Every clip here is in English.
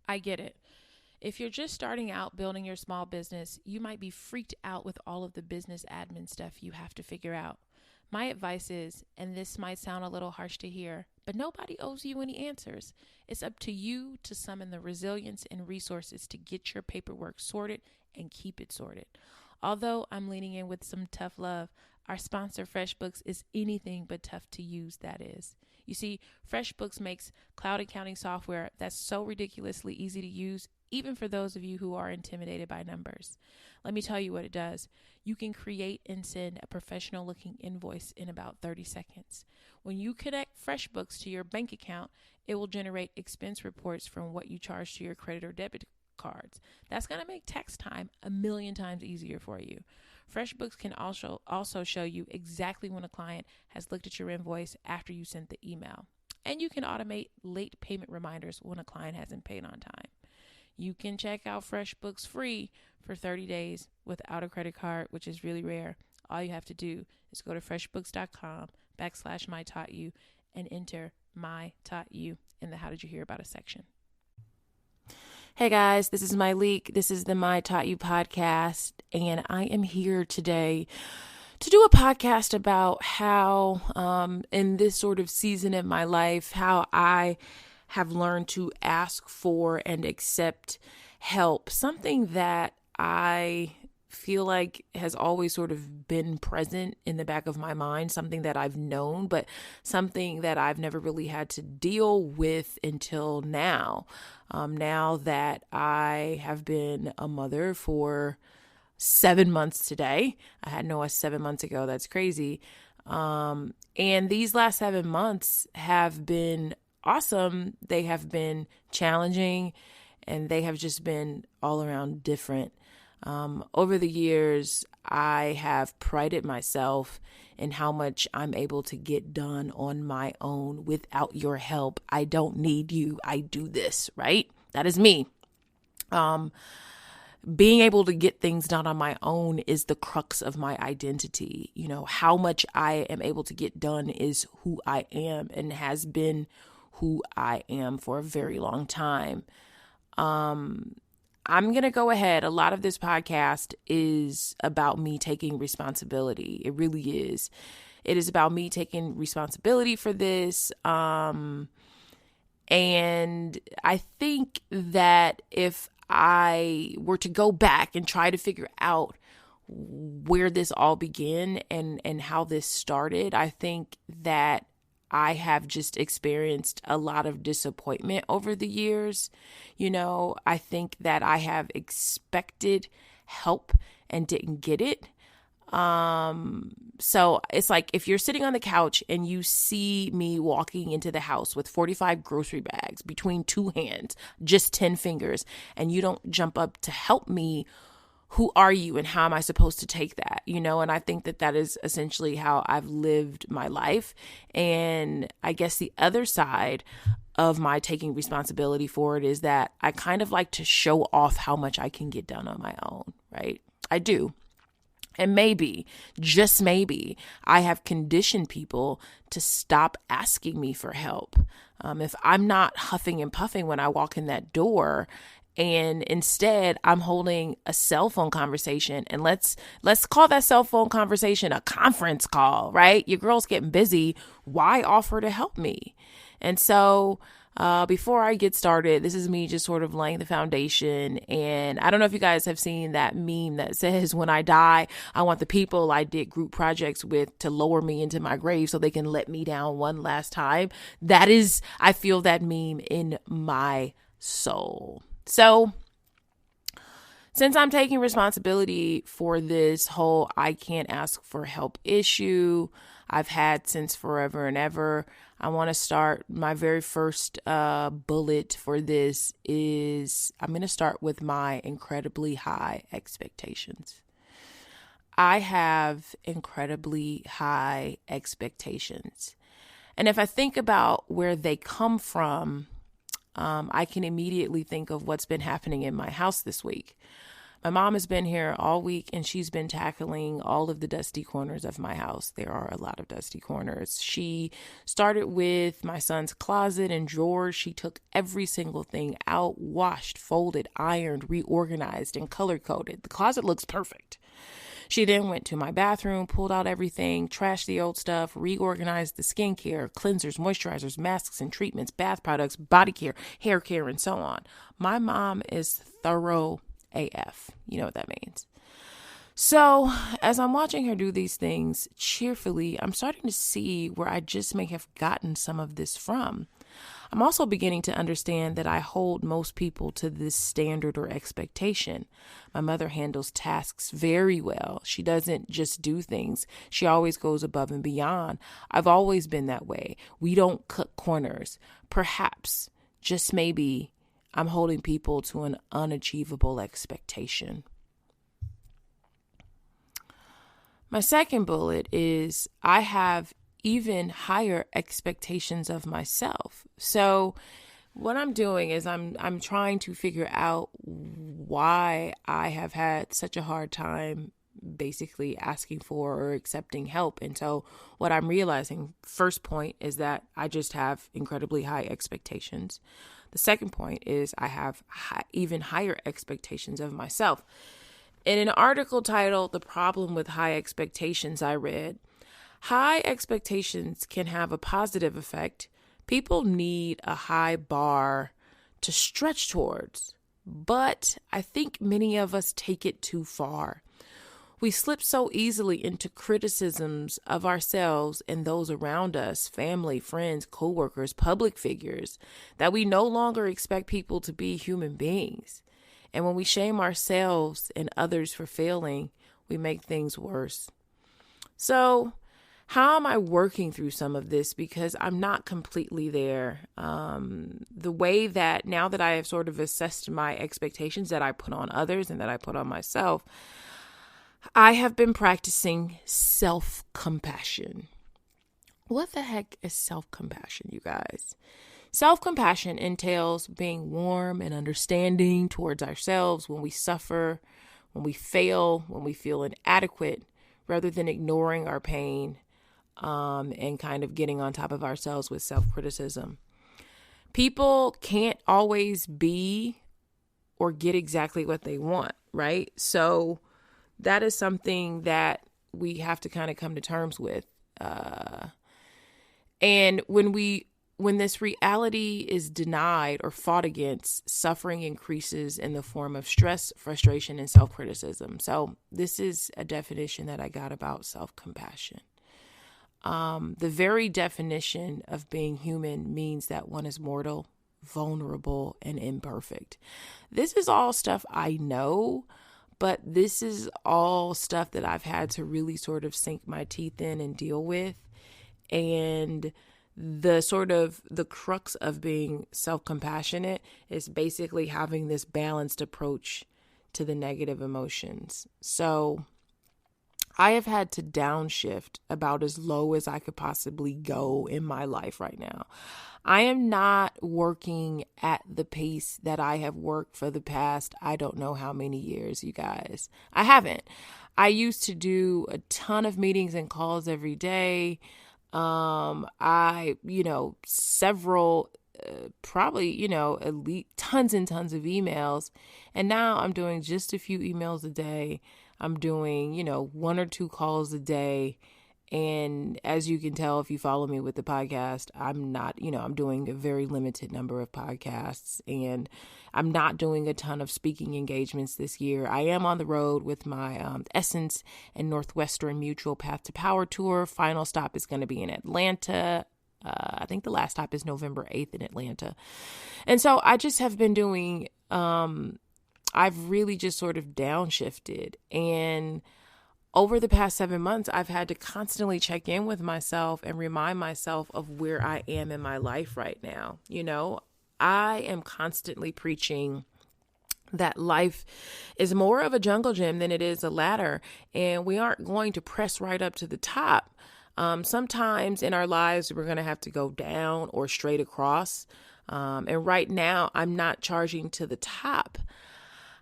I get it. If you're just starting out building your small business, you might be freaked out with all of the business admin stuff you have to figure out. My advice is, and this might sound a little harsh to hear, but nobody owes you any answers. It's up to you to summon the resilience and resources to get your paperwork sorted and keep it sorted. Although I'm leaning in with some tough love, our sponsor FreshBooks is anything but tough to use, that is. You see, FreshBooks makes cloud accounting software that's so ridiculously easy to use, even for those of you who are intimidated by numbers. Let me tell you what it does. You can create and send a professional looking invoice in about 30 seconds. When you connect FreshBooks to your bank account, it will generate expense reports from what you charge to your credit or debit cards. That's going to make tax time a million times easier for you. FreshBooks can also show you exactly when a client has looked at your invoice after you sent the email. And you can automate late payment reminders when a client hasn't paid on time. You can check out FreshBooks free for 30 days without a credit card, which is really rare. All you have to do is go to freshbooks.com/mytaughtyou and enter My Taught You in the How Did You Hear About Us section. Hey guys, this is Myleik. This is the My Taught You podcast, and I am here today to do a podcast about how, in this sort of season of my life, how I have learned to ask for and accept help. Something that I feel like has always sort of been present in the back of my mind, something that I've known, but something that I've never really had to deal with until now. Now that I have been a mother for 7 months today. I had Noah 7 months ago. That's crazy. And these last 7 months have been awesome. They have been challenging, and they have just been all around different. Over the years, I have prided myself in how much I'm able to get done on my own without your help. I don't need you. I do this, right? That is me. Being able to get things done on my own is the crux of my identity. You know, how much I am able to get done is who I am and has been who I am for a very long time. I'm going to go ahead. A lot of this podcast is about me taking responsibility. It really is. It is about me taking responsibility for this. And I think that if I were to go back and try to figure out where this all began and how this started, I think that I have just experienced a lot of disappointment over the years. You know, I think that I have expected help and didn't get it. So it's like if you're sitting on the couch and you see me walking into the house with 45 grocery bags between two hands, just 10 fingers, and you don't jump up to help me, who are you and how am I supposed to take that? You know, and I think that that is essentially how I've lived my life. And I guess the other side of my taking responsibility for it is that I kind of like to show off how much I can get done on my own, right? I do. And maybe, just maybe, I have conditioned people to stop asking me for help. If I'm not huffing and puffing when I walk in that door, and instead I'm holding a cell phone conversation, and let's call that cell phone conversation a conference call, right? Your girl's getting busy. Why offer to help me? And so before I get started, this is me just sort of laying the foundation. And I don't know if you guys have seen that meme that says, when I die, I want the people I did group projects with to lower me into my grave so they can let me down one last time. That is, I feel that meme in my soul. So since I'm taking responsibility for this whole I can't ask for help issue I've had since forever and ever, I want to start my very first bullet for this is I'm going to start with my incredibly high expectations. I have incredibly high expectations. And if I think about where they come from, I can immediately think of what's been happening in my house this week. My mom has been here all week and she's been tackling all of the dusty corners of my house. There are a lot of dusty corners. She started with my son's closet and drawers. She took every single thing out, washed, folded, ironed, reorganized, and color coded. The closet looks perfect. She then went to my bathroom, pulled out everything, trashed the old stuff, reorganized the skincare, cleansers, moisturizers, masks and treatments, bath products, body care, hair care, and so on. My mom is thorough AF. You know what that means. So as I'm watching her do these things cheerfully, I'm starting to see where I just may have gotten some of this from. I'm also beginning to understand that I hold most people to this standard or expectation. My mother handles tasks very well. She doesn't just do things. She always goes above and beyond. I've always been that way. We don't cut corners. Perhaps, just maybe, I'm holding people to an unachievable expectation. My second bullet is I have even higher expectations of myself. So what I'm doing is I'm trying to figure out why I have had such a hard time basically asking for or accepting help. And so what I'm realizing, first point, is that I just have incredibly high expectations. The second point is I have even higher expectations of myself. In an article titled "The Problem with High Expectations," I read, high expectations can have a positive effect. People need a high bar to stretch towards, but I think many of us take it too far. We slip so easily into criticisms of ourselves and those around us, family, friends, coworkers, public figures, that we no longer expect people to be human beings. And when we shame ourselves and others for failing, we make things worse. So, how am I working through some of this? Because I'm not completely there. The way that now that I have sort of assessed my expectations that I put on others and that I put on myself, I have been practicing self-compassion. What the heck is self-compassion, you guys? Self-compassion entails being warm and understanding towards ourselves when we suffer, when we fail, when we feel inadequate, rather than ignoring our pain and kind of getting on top of ourselves with self-criticism. People can't always be or get exactly what they want, right? So that is something that we have to kind of come to terms with. And when this reality is denied or fought against, suffering increases in the form of stress, frustration, and self-criticism. So this is a definition that I got about self-compassion. The very definition of being human means that one is mortal, vulnerable, and imperfect. This is all stuff I know, but this is all stuff that I've had to really sort of sink my teeth in and deal with. And the crux of being self-compassionate is basically having this balanced approach to the negative emotions. So I have had to downshift about as low as I could possibly go in my life right now. I am not working at the pace that I have worked for the past, I don't know how many years, you guys. I haven't. I used to do a ton of meetings and calls every day. Several, probably, at least tons and tons of emails. And now I'm doing just a few emails a day. I'm doing, 1 or 2 calls a day. And as you can tell, if you follow me with the podcast, I'm not, I'm doing a very limited number of podcasts, and I'm not doing a ton of speaking engagements this year. I am on the road with my Essence and Northwestern Mutual Path to Power tour. Final stop is going to be in Atlanta. I think the last stop is November 8th in Atlanta. And so I just have been doing, I've really just sort of downshifted, and over the past 7 months, I've had to constantly check in with myself and remind myself of where I am in my life right now. I am constantly preaching that life is more of a jungle gym than it is a ladder, and we aren't going to press right up to the top. Sometimes in our lives, we're going to have to go down or straight across. And right now, I'm not charging to the top.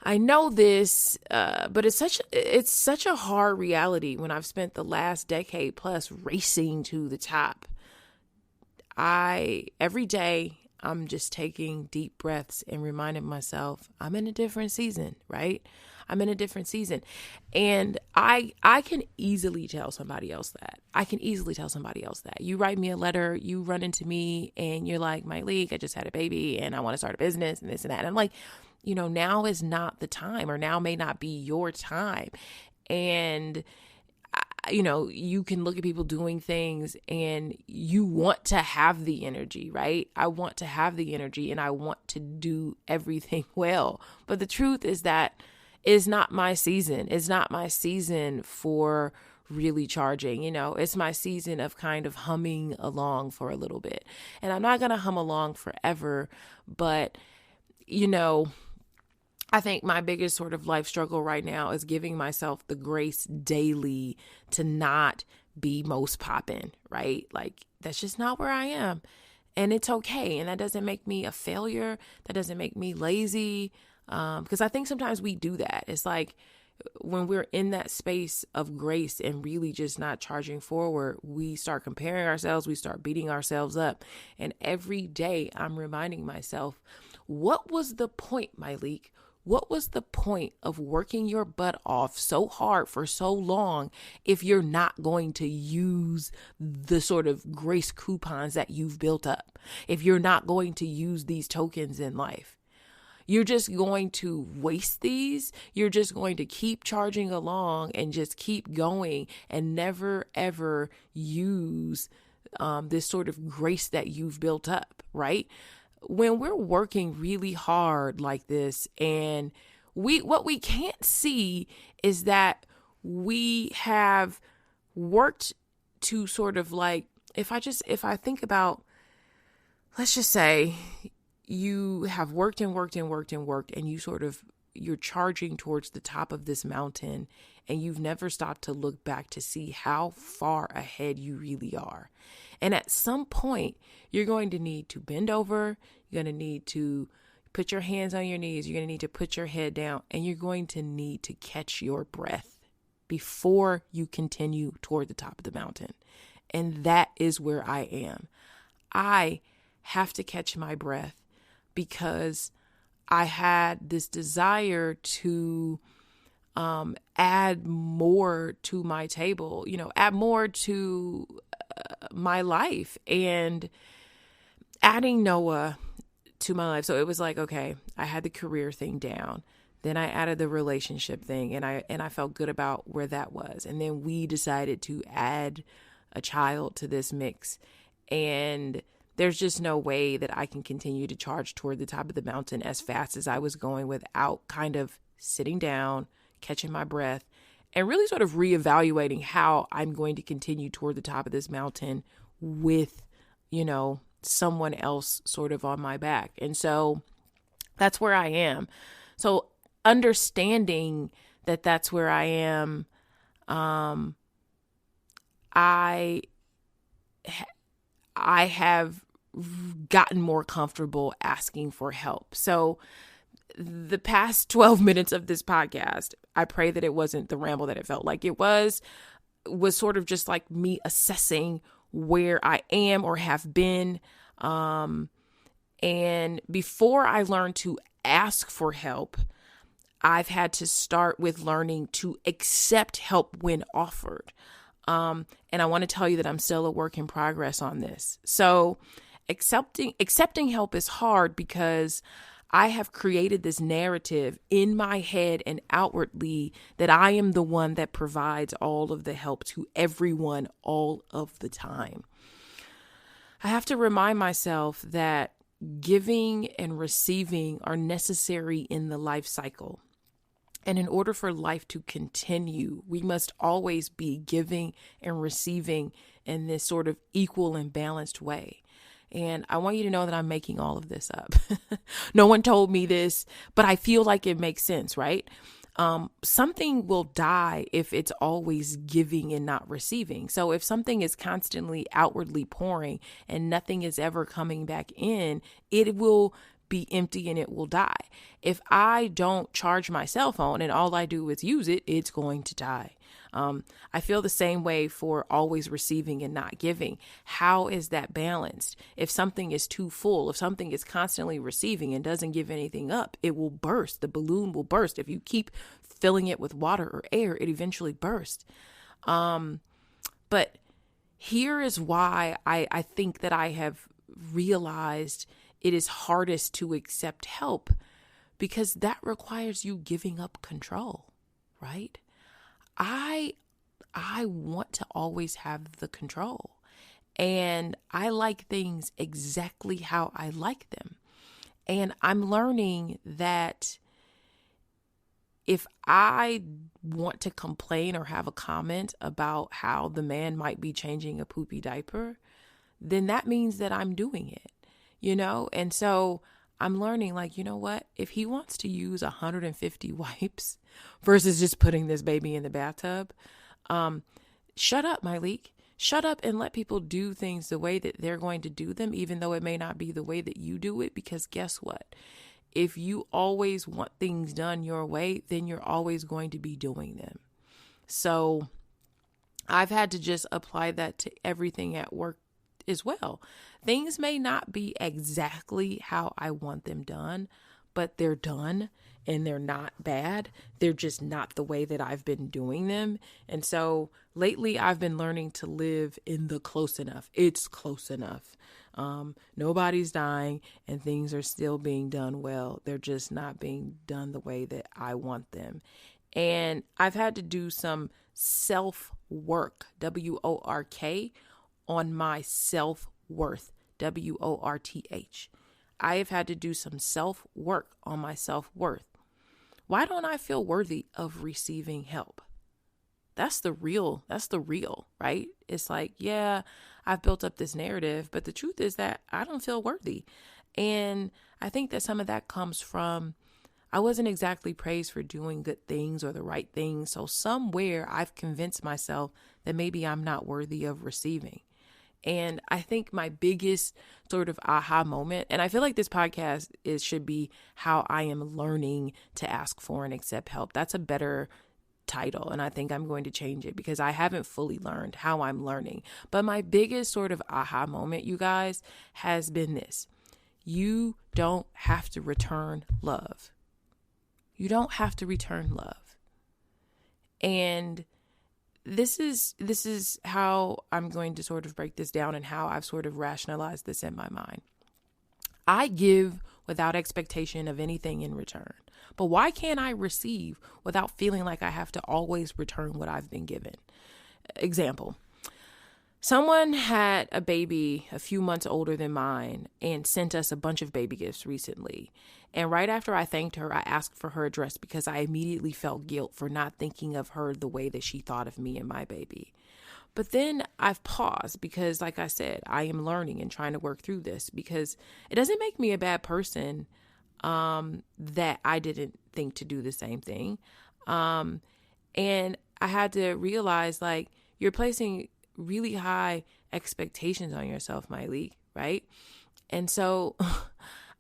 I know this, but it's such a hard reality when I've spent the last decade plus racing to the top. Every day I'm just taking deep breaths and reminding myself I'm in a different season, right? I'm in a different season. And I can easily tell somebody else that. I can easily tell somebody else that. You write me a letter, you run into me and you're like, Myleik, I just had a baby and I want to start a business and this and that. And I'm like, now is not the time, or now may not be your time. And you can look at people doing things and you want to have the energy, right? I want to have the energy and I want to do everything well. But the truth is that it's not my season. It's not my season for really charging. It's my season of kind of humming along for a little bit. And I'm not going to hum along forever, but I think my biggest sort of life struggle right now is giving myself the grace daily to not be most poppin', right? Like, that's just not where I am. And it's okay. And that doesn't make me a failure. That doesn't make me lazy. Because I think sometimes we do that. It's like when we're in that space of grace and really just not charging forward, we start comparing ourselves. We start beating ourselves up. And every day I'm reminding myself, what was the point, Myleik? What was the point of working your butt off so hard for so long if you're not going to use the sort of grace coupons that you've built up? If you're not going to use these tokens in life? You're just going to waste these. You're just going to keep charging along and just keep going and never, ever use this sort of grace that you've built up, right? When we're working really hard like this, and what we can't see is that we have worked to sort of like, if I think about, let's just say you have worked and worked and worked and worked, and you're charging towards the top of this mountain, and you've never stopped to look back to see how far ahead you really are. And at some point, you're going to need to bend over. You're going to need to put your hands on your knees. You're going to need to put your head down, and you're going to need to catch your breath before you continue toward the top of the mountain. And that is where I am. I have to catch my breath because I had this desire to add more to my table, add more to my life, and adding Noah to my life. So it was like, okay, I had the career thing down. Then I added the relationship thing, and I felt good about where that was. And then we decided to add a child to this mix. And there's just no way that I can continue to charge toward the top of the mountain as fast as I was going without kind of sitting down, catching my breath, and really sort of reevaluating how I'm going to continue toward the top of this mountain with, someone else sort of on my back. And so that's where I am. So understanding that that's where I am, I have gotten more comfortable asking for help. So the past 12 minutes of this podcast, I pray that it wasn't the ramble that it felt like it was sort of just like me assessing where I am or have been. And before I learned to ask for help, I've had to start with learning to accept help when offered. And I want to tell you that I'm still a work in progress on this. So accepting help is hard because I have created this narrative in my head and outwardly that I am the one that provides all of the help to everyone all of the time. I have to remind myself that giving and receiving are necessary in the life cycle. And in order for life to continue, we must always be giving and receiving in this sort of equal and balanced way. And I want you to know that I'm making all of this up. No one told me this, but I feel like it makes sense, right? Something will die if it's always giving and not receiving. So if something is constantly outwardly pouring and nothing is ever coming back in, it will be empty and it will die. If I don't charge my cell phone and all I do is use it, it's going to die. I feel the same way for always receiving and not giving. How is that balanced? If something is too full, if something is constantly receiving and doesn't give anything up, it will burst. The balloon will burst. If you keep filling it with water or air, it eventually bursts. But here is why I think that I have realized it is hardest to accept help, because that requires you giving up control, right? I want to always have the control, and I like things exactly how I like them. And I'm learning that if I want to complain or have a comment about how the man might be changing a poopy diaper, then that means that I'm doing it, And so I'm learning, like, you know what? If he wants to use 150 wipes versus just putting this baby in the bathtub, shut up, Myleik. Shut up and let people do things the way that they're going to do them, even though it may not be the way that you do it. Because guess what? If you always want things done your way, then you're always going to be doing them. So I've had to just apply that to everything at work as well. Things may not be exactly how I want them done, but they're done and they're not bad. They're just not the way that I've been doing them. And so lately I've been learning to live in the close enough. It's close enough. Nobody's dying and things are still being done well. They're just not being done the way that I want them. And I've had to do some self-work, WORK, on my self-worth, WORTH. I have had to do some self-work on my self-worth. Why don't I feel worthy of receiving help? That's the real, right? It's like, yeah, I've built up this narrative, but the truth is that I don't feel worthy. And I think that some of that comes from, I wasn't exactly praised for doing good things or the right things. So somewhere I've convinced myself that maybe I'm not worthy of receiving. And I think my biggest sort of aha moment, and I feel like this podcast should be how I am learning to ask for and accept help. That's a better title. And I think I'm going to change it because I haven't fully learned how I'm learning. But my biggest sort of aha moment, you guys, has been this. You don't have to return love. You don't have to return love. And this is how I'm going to sort of break this down and how I've sort of rationalized this in my mind. I give without expectation of anything in return. But why can't I receive without feeling like I have to always return what I've been given? Example. Someone had a baby a few months older than mine and sent us a bunch of baby gifts recently. And right after I thanked her, I asked for her address because I immediately felt guilt for not thinking of her the way that she thought of me and my baby. But then I've paused because, like I said, I am learning and trying to work through this because it doesn't make me a bad person that I didn't think to do the same thing. And I had to realize, like, you're placing really high expectations on yourself, Myleik, right? And so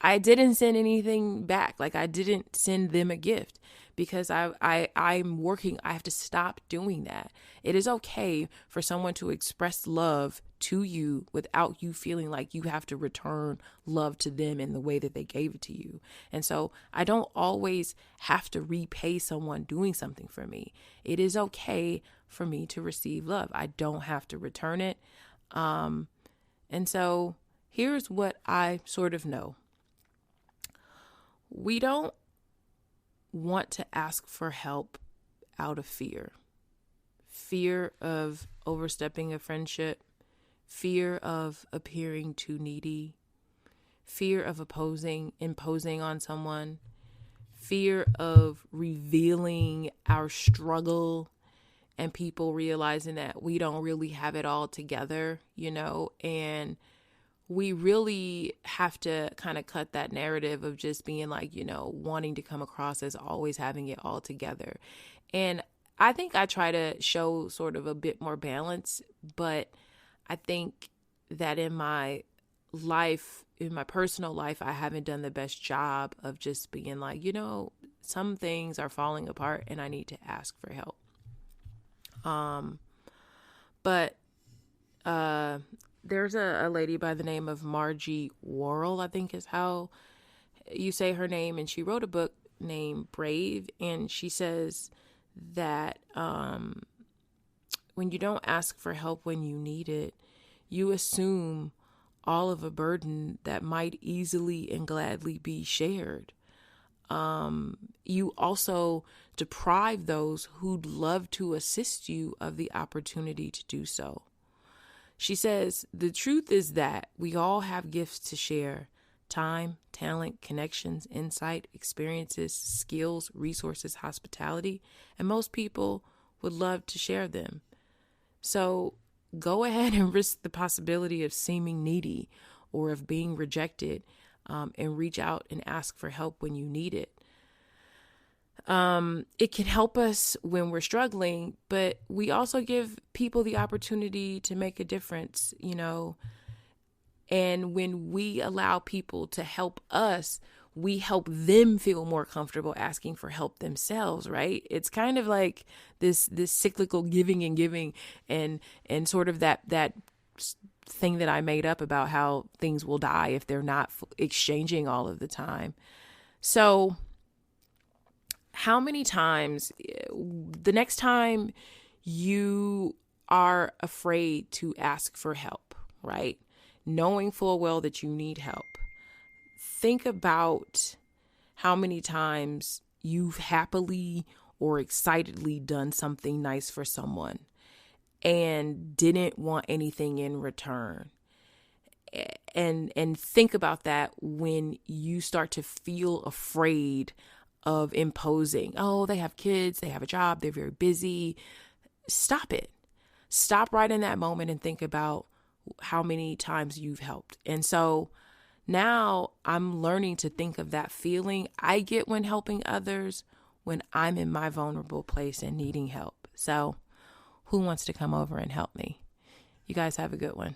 I didn't send anything back. Like, I didn't send them a gift because I'm working. I have to stop doing that. It is okay for someone to express love to you without you feeling like you have to return love to them in the way that they gave it to you. And so I don't always have to repay someone doing something for me. It is okay for me to receive love. I don't have to return it. And so here's what I sort of know. We don't want to ask for help out of fear. Fear of overstepping a friendship, fear of appearing too needy, fear of imposing on someone, fear of revealing our struggle and people realizing that we don't really have it all together, and we really have to kind of cut that narrative of just being like, wanting to come across as always having it all together. And I think I try to show sort of a bit more balance, but I think that in my life, in my personal life, I haven't done the best job of just being like, some things are falling apart and I need to ask for help. But there's a lady by the name of Margie Worrell, I think is how you say her name. And she wrote a book named Brave. And she says that when you don't ask for help when you need it, you assume all of a burden that might easily and gladly be shared. You also deprive those who'd love to assist you of the opportunity to do so. She says, the truth is that we all have gifts to share: time, talent, connections, insight, experiences, skills, resources, hospitality, and most people would love to share them. So go ahead and risk the possibility of seeming needy or of being rejected, and reach out and ask for help when you need it. It can help us when we're struggling, but we also give people the opportunity to make a difference, and when we allow people to help us, we help them feel more comfortable asking for help themselves, right? It's kind of like this cyclical giving and sort of that thing that I made up about how things will die if they're not exchanging all of the time. So how many times, the next time you are afraid to ask for help, right? Knowing full well that you need help, think about how many times you've happily or excitedly done something nice for someone and didn't want anything in return. And think about that when you start to feel afraid of imposing. Oh, they have kids, they have a job, they're very busy. Stop it. Stop right in that moment and think about how many times you've helped. And so now I'm learning to think of that feeling I get when helping others when I'm in my vulnerable place and needing help. So who wants to come over and help me? You guys have a good one.